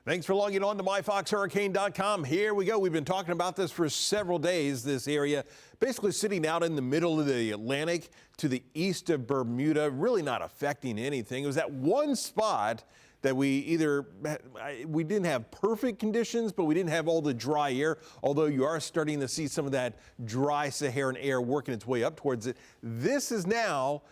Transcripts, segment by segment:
Thanks for logging on to myfoxhurricane.com. Here we go. We've been talking about this for several days. This area basically sitting out in the middle of the Atlantic to the east of Bermuda, really not affecting anything. It was that one spot that we didn't have perfect conditions, but we didn't have all the dry air, although you are starting to see some of that dry Saharan air working its way up towards it. This is now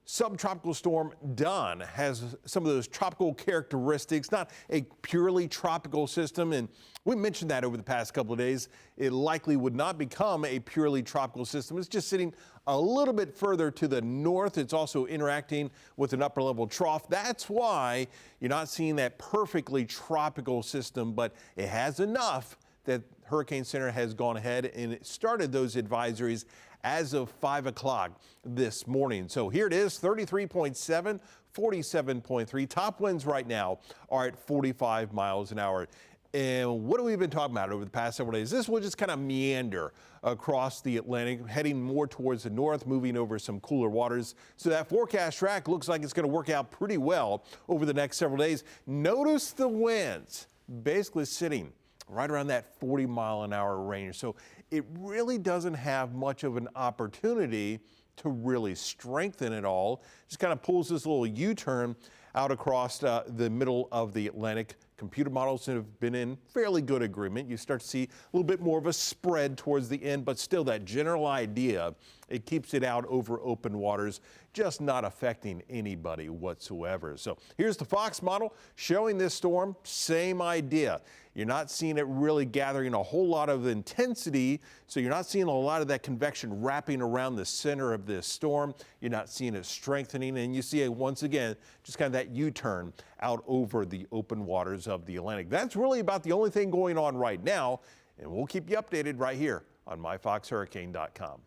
Subtropical Storm Don, has some of those tropical characteristics, not a purely tropical system. And we mentioned that over the past couple of days. It likely would not become a purely tropical system. It's just sitting a little bit further to the north. It's also interacting with an upper level trough. That's why you're not seeing that perfectly tropical system, but it has enough that Hurricane Center has gone ahead and started those advisories as of 5 o'clock this morning. So here it is, 33.7, 47.3. Top winds right now are at 45 miles an hour. And what have we been talking about over the past several days? This will just kind of meander across the Atlantic, heading more towards the north, moving over some cooler waters. So that forecast track looks like it's going to work out pretty well over the next several days. Notice the winds basically sitting right around that 40-mile-an-hour range. So it really doesn't have much of an opportunity to really strengthen at all. Just kind of pulls this little U-turn out across the middle of the Atlantic. Computer models have been in fairly good agreement. You start to see a little bit more of a spread towards the end, but still that general idea, it keeps it out over open waters, just not affecting anybody whatsoever. So here's the Fox model showing this storm, same idea. You're not seeing it really gathering a whole lot of intensity, so you're not seeing a lot of that convection wrapping around the center of this storm. You're not seeing it strengthening, and you see it once again, just kind of that U-turn out over the open waters of the Atlantic. That's really about the only thing going on right now, and we'll keep you updated right here on myfoxhurricane.com.